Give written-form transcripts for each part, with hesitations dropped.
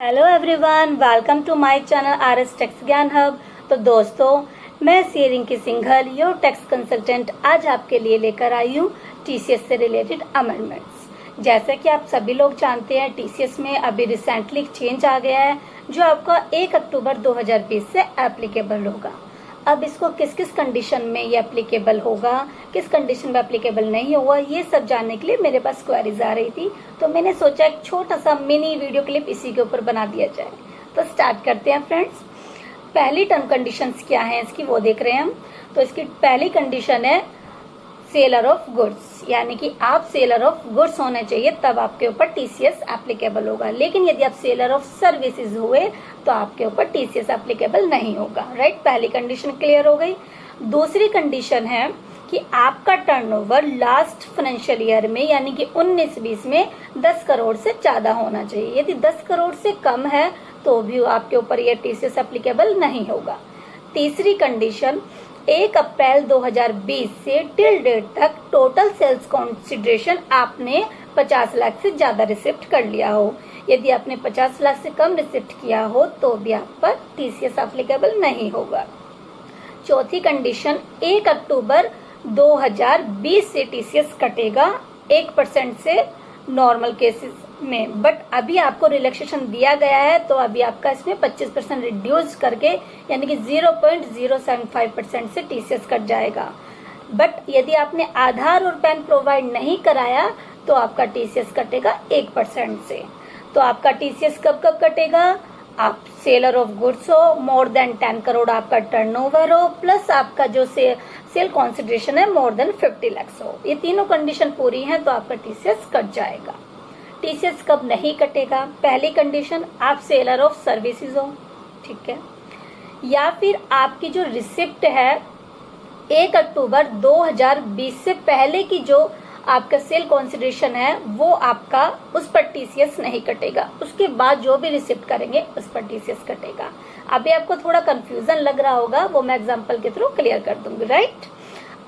Hello everyone, welcome to my channel RS tax Gyan hub. तो दोस्तों, मैं C Rinki Singhal, your tax consultant, आज आपके लिए लेकर आई हूँ TCS से रिलेटेड अमेंडमेंट्स। जैसा कि आप सभी लोग जानते हैं, TCS में अभी रिसेंटली चेंज आ गया है जो आपका 1 अक्टूबर 2020 से एप्लीकेबल होगा। अब इसको किस किस कंडीशन में ये एप्लीकेबल होगा, किस कंडीशन में एप्लीकेबल नहीं होगा, ये सब जानने के लिए मेरे पास क्वेरीज आ रही थी, तो मैंने सोचा एक छोटा सा मिनी वीडियो क्लिप इसी के ऊपर बना दिया जाए। तो स्टार्ट करते हैं फ्रेंड्स। पहली टर्म कंडीशंस क्या है इसकी, वो देख रहे हैं हम। तो इसकी पहली कंडीशन है सेलर ऑफ गुड्स, यानी कि आप सेलर ऑफ गुड्स होने चाहिए तब आपके ऊपर TCS एप्लीकेबल होगा। लेकिन यदि आप सेलर ऑफ सर्विसेज हुए तो आपके ऊपर TCS एप्लीकेबल नहीं होगा। राइट, पहली कंडीशन क्लियर हो गई। दूसरी कंडीशन है कि आपका टर्नओवर लास्ट फाइनेंशियल ईयर में यानी कि 19-20 में 10 करोड़ से ज्यादा होना चाहिए। यदि 10 करोड़ से कम है तो भी आपके ऊपर यह TCS एप्लीकेबल नहीं होगा। तीसरी कंडीशन, 1 अप्रैल 2020 से टिल डेट तक टोटल सेल्स कंसिडरेशन आपने 50 लाख से ज्यादा रिसिप्ट कर लिया हो। यदि आपने 50 लाख से कम रिसिप्ट किया हो तो भी आप पर TCS एप्लीकेबल नहीं होगा। चौथी कंडीशन, 1 अक्टूबर 2020 से TCS कटेगा 1% से नॉर्मल केसेस में, बट अभी आपको रिलैक्सेशन दिया गया है तो अभी आपका इसमें 25% रिड्यूस करके यानी कि 0.075% से TCS कट जाएगा। बट यदि आपने आधार और पैन प्रोवाइड नहीं कराया तो आपका TCS कटेगा 1% से। तो आपका TCS कब कब कटेगा? आप सेलर ऑफ गुड्स हो, मोर देन 10 करोड़ आपका टर्नओवर हो, प्लस आपका जो सेल कॉन्सिडरेशन है मोर देन 50 लाख हो। ये तीनों कंडीशन पूरी हैं तो आपका TCS कट जाएगा। TCS कब नहीं कटेगा? पहली कंडीशन, आप सेलर ऑफ सर्विसेज हो, ठीक है, या फिर आपकी जो रिसिप्ट है 1 अक्टूबर 2020 से पहले की जो आपका सेल कॉन्सिडरेशन है वो आपका उस पर TCS नहीं कटेगा। उसके बाद जो भी रिसिप्ट करेंगे उस पर TCS कटेगा। अभी आपको थोड़ा कंफ्यूजन लग रहा होगा, वो मैं एग्जांपल के थ्रू क्लियर कर दूंगी। राइट,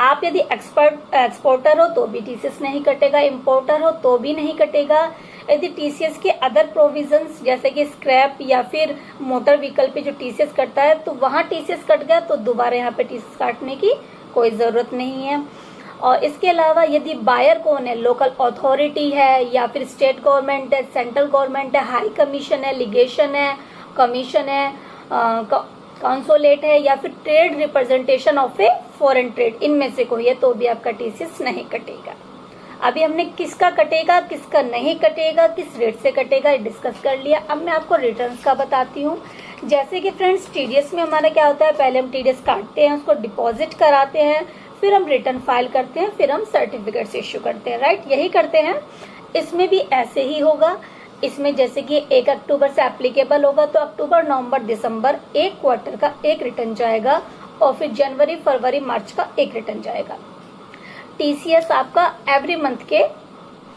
आप यदि एक्सपोर्टर हो तो भी TCS नहीं कटेगा, इंपोर्टर हो तो भी नहीं कटेगा। यदि TCS के अदर प्रोविजंस जैसे कि स्क्रैप या फिर मोटर व्हीकल पे जो TCS कटता है तो वहां TCS कट गया तो दोबारा यहाँ पे TCS काटने की कोई जरूरत नहीं है। और इसके अलावा यदि बायर कौन है, लोकल अथॉरिटी है या फिर स्टेट गवर्नमेंट है, सेंट्रल गवर्नमेंट है, हाई कमीशन है, लीगेशन है, कमीशन है, कॉन्सोलेट है या फिर trade representation of a foreign trade, इनमें से कोई है तो भी आपका TCS नहीं कटेगा। अभी हमने किसका कटेगा किसका नहीं कटेगा, किस रेट से कटेगा ये डिस्कस कर लिया। अब मैं आपको रिटर्न्स का बताती हूँ। जैसे कि फ्रेंड्स, TDS में हमारा क्या होता है, पहले हम TDS काटते हैं, उसको डिपॉजिट कराते हैं, फिर हम रिटर्न फाइल करते हैं, फिर हम सर्टिफिकेट इश्यू करते हैं। राइट, यही करते हैं। इसमें भी ऐसे ही होगा। इसमें जैसे कि 1 अक्टूबर से एप्लीकेबल होगा तो अक्टूबर, नवंबर, दिसंबर एक क्वार्टर का एक रिटर्न जाएगा और फिर जनवरी, फरवरी, मार्च का एक रिटर्न जाएगा। TCS आपका एवरी मंथ के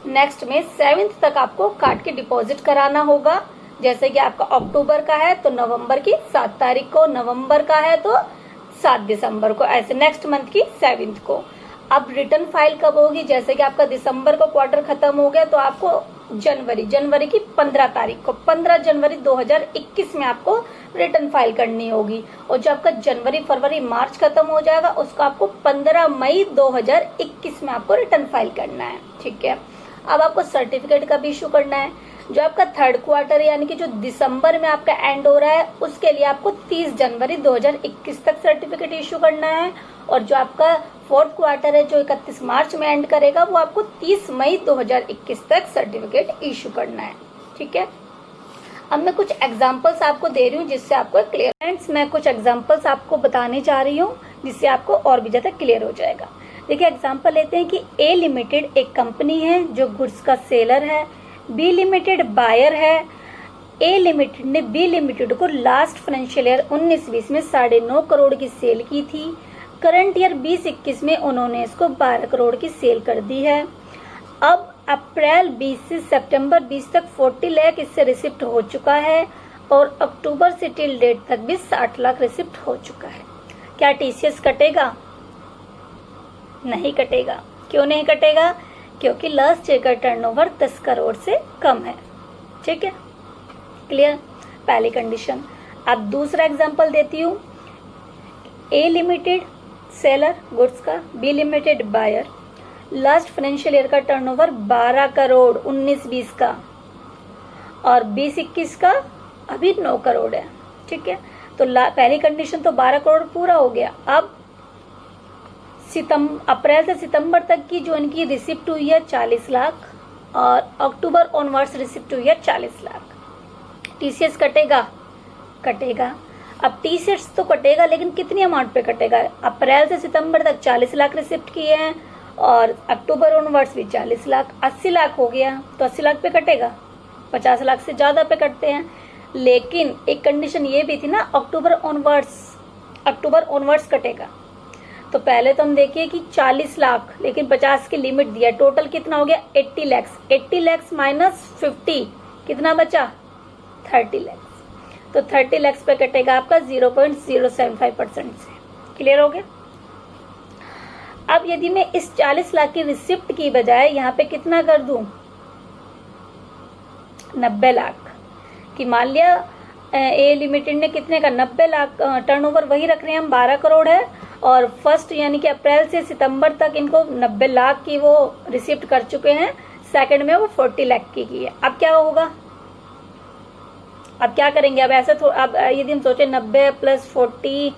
नेक्स्ट में 7th तक आपको काट के डिपॉजिट कराना होगा। जैसे कि आपका अक्टूबर का है तो नवंबर की 7 तारीख को, नवंबर का है तो 7 दिसंबर को, ऐसे नेक्स्ट मंथ की 7th को। अब रिटर्न फाइल कब होगी? जैसे कि आपका दिसंबर को क्वार्टर खत्म हो गया तो आपको जनवरी की 15 तारीख को, 15 जनवरी 2021 में आपको रिटर्न फाइल करनी होगी। और जो आपका जनवरी, फरवरी, मार्च खत्म हो जाएगा उसको आपको 15 मई 2021 में आपको रिटर्न फाइल करना है। ठीक है, अब आपको सर्टिफिकेट का भी इशू करना है। जो आपका 3rd क्वार्टर यानी कि जो दिसंबर में आपका एंड हो रहा है उसके लिए आपको 30 जनवरी 2021 तक सर्टिफिकेट इशू करना है। और जो आपका 4th क्वार्टर है जो 31 मार्च में एंड करेगा वो आपको 30 मई 2021 तक सर्टिफिकेट इशू करना है। ठीक है, अब मैं कुछ एग्जांपल्स आपको दे रही हूँ जिससे आपको क्लियर। फ्रेंड्स, मैं कुछ एग्जांपल्स आपको बताने जा रही हूँ जिससे आपको और भी ज्यादा क्लियर हो जाएगा। देखिए, एग्जांपल लेते हैं कि A लिमिटेड एक कंपनी है जो गुड्स का सेलर है, B लिमिटेड बायर है। A लिमिटेड ने B लिमिटेड को लास्ट फाइनेंशियल ईयर 19-20 में 9.5 करोड़ की सेल की थी। करंट ईयर 20-21 में उन्होंने इसको 12 करोड़ की सेल कर दी है। अब अप्रैल 20 से सितंबर 20 तक 40 लाख इससे रिसिप्ट हो चुका है और अक्टूबर से टिल डेट तक भी 60 लाख रिसिप्ट हो चुका है। क्या TCS कटेगा? नहीं कटेगा। क्यों नहीं कटेगा? क्योंकि लास्ट ईयर का टर्नओवर 10 करोड़ से कम है। ठीक है, क्लियर, पहली कंडीशन। अब दूसरा एग्जांपल देती हूँ। ए लिमिटेड सेलर गुड्स का, B limited buyer, last financial year का टर्नओवर 12 करोड़ 19-20 का और 20-21 का अभी 9 करोड़ है। ठीक है, तो पहली कंडीशन तो 12 करोड़ पूरा हो गया। अब अप्रैल से सितंबर तक की जो इनकी रिसिप्ट हुई है 40 लाख और अक्टूबर ऑनवर्ड्स रिसिप्ट हुई है 40 लाख। टीसीएस कटेगा? कटेगा। अब टीसीएस तो कटेगा, लेकिन कितनी अमाउंट पे कटेगा? अप्रैल से सितंबर तक 40 लाख रिसिप्ट किए हैं और अक्टूबर ऑनवर्ड्स भी 40 लाख, 80 लाख हो गया। तो 80 लाख पे कटेगा, 50 लाख से ज्यादा पे कटते हैं। लेकिन एक कंडीशन ये भी थी ना, अक्टूबर ऑनवर्ड्स कटेगा। तो पहले तो हम देखिए कि 40 लाख लेकिन 50 की लिमिट दिया, टोटल कितना हो गया? 80 लैक्स। 80 लैक्स माइनस 50 कितना बचा? 30 लैक्स। तो 30 लैक्स पे कटेगा आपका 0.075% से। क्लियर हो गया? अब यदि मैं इस 40 लाख की रिसिप्ट की बजाय यहाँ पे कितना कर दूं? 90 लाख कि मान लिया ए लिमिटेड ने कितने का 90 लाख टर्नओवर वही रख रहे हैं हम, 12 करोड़ है और फर्स्ट यानी कि अप्रैल से सितंबर तक इनको 90 लाख की वो रिसिप्ट कर चुके हैं, सेकंड में वो 40 लाख की है। अब क्या होगा? अब क्या करेंगे? अब ऐसा अब यदि हम सोचे 90 plus 40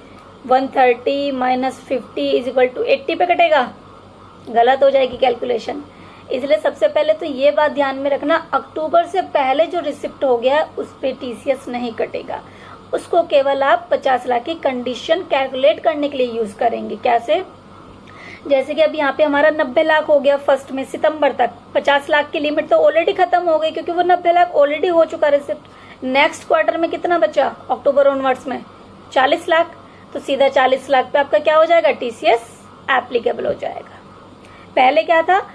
130 minus 50 is equal to 80 पे कटेगा, गलत हो जाएगी कैलकुलेशन। इसलिए सबसे पहले तो ये बात ध्यान में रखना, अक्टूबर से पहले जो रिसिप्ट हो गया उस पे टीसीएस नहीं कटेगा, उसको केवल आप 50 लाख की कंडीशन कैलकुलेट करने के लिए यूज करेंगे। कैसे? जैसे कि अब यहाँ पे हमारा 90 लाख हो गया फर्स्ट में सितंबर तक, 50 लाख की लिमिट तो ऑलरेडी खत्म हो गई क्योंकि वो 90 लाख ऑलरेडी हो चुका रिसिप्ट। नेक्स्ट क्वार्टर में कितना बचा? अक्टूबर ऑनवर्ड्स में 40 लाख, तो सीधा 40 लाख पे आपका क्या हो जाएगा? टीसीएस एप्लीकेबल हो जाएगा। पहले क्या था?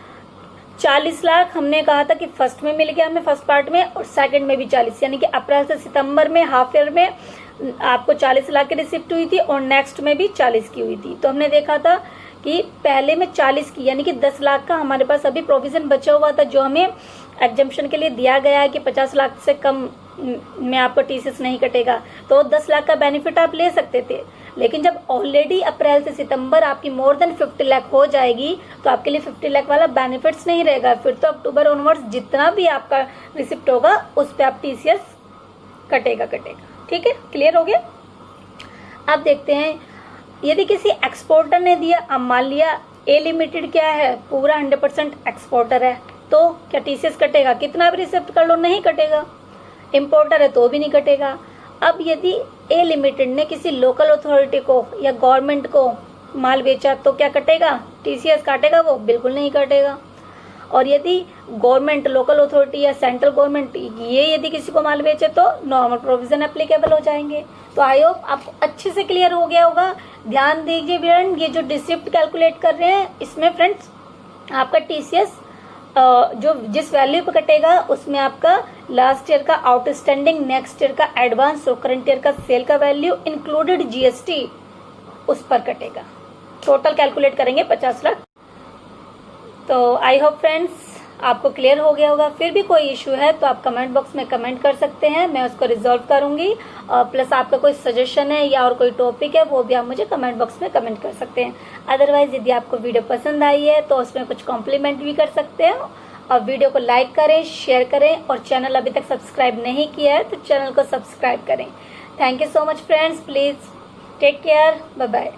40 लाख हमने कहा था कि फर्स्ट में मिल गया हमें, फर्स्ट पार्ट में, और सेकंड में भी 40, यानी कि अप्रैल से सितंबर में हाफ ईयर में आपको 40 लाख की रिसिप्ट हुई थी और नेक्स्ट में भी 40 की हुई थी। तो हमने देखा था कि पहले में 40 की यानी कि 10 लाख का हमारे पास अभी प्रोविजन बचा हुआ था जो हमें एग्जम्पशन के लिए दिया गया है कि 50 लाख से कम में आपको टीसीएस नहीं कटेगा, तो 10 लाख का बेनिफिट आप ले सकते थे। लेकिन जब ऑलरेडी अप्रैल से सितंबर आपकी मोर देन 50 लाख हो जाएगी तो आपके लिए 50 लाख वाला बेनिफिट्स नहीं रहेगा। फिर तो अक्टूबर ऑनवर्ड्स जितना भी आपका रिसिप्ट होगा उस पर आप टीसीएस कटेगा। ठीक है, क्लियर हो गया? अब देखते हैं, यदि किसी एक्सपोर्टर ने दिया, अब मान लिया ए लिमिटेड क्या है? पूरा 100% एक्सपोर्टर है, तो क्या टीसीएस कटेगा? कितना भी रिसिप्ट कर लो नहीं कटेगा। इम्पोर्टर है तो भी नहीं कटेगा। अब यदि ए लिमिटेड ने किसी लोकल अथॉरिटी को या गवर्नमेंट को माल बेचा तो क्या कटेगा? टीसीएस काटेगा वो? बिल्कुल नहीं कटेगा। और यदि गवर्नमेंट, लोकल अथॉरिटी या सेंट्रल गवर्नमेंट ये यदि किसी को माल बेचे तो नॉर्मल प्रोविजन एप्लीकेबल हो जाएंगे। तो आई होप आपको अच्छे से क्लियर हो गया होगा। ध्यान दीजिए फ्रेंड, ये जो रिसिप्ट कैलकुलेट कर रहे हैं इसमें फ्रेंड्स आपका टीसीएस जो जिस वैल्यू पे कटेगा उसमें आपका लास्ट ईयर का आउटस्टैंडिंग, नेक्स्ट ईयर का एडवांस और करंट ईयर का सेल का वैल्यू इंक्लूडेड जीएसटी उस पर कटेगा। टोटल कैलकुलेट करेंगे 50 लाख। तो आई होप फ्रेंड्स आपको क्लियर हो गया होगा। फिर भी कोई इशू है तो आप कमेंट बॉक्स में कमेंट कर सकते हैं, मैं उसको रिजॉल्व करूंगी। और प्लस आपका कोई सजेशन है या और कोई टॉपिक है वो भी आप मुझे कमेंट बॉक्स में कमेंट कर सकते हैं। अदरवाइज यदि आपको वीडियो पसंद आई है तो उसमें कुछ कॉम्प्लीमेंट भी कर सकते हैं। और वीडियो को लाइक करें, शेयर करें और चैनल अभी तक सब्सक्राइब नहीं किया है तो चैनल को सब्सक्राइब करें। Thank you so much friends, please take care, bye bye.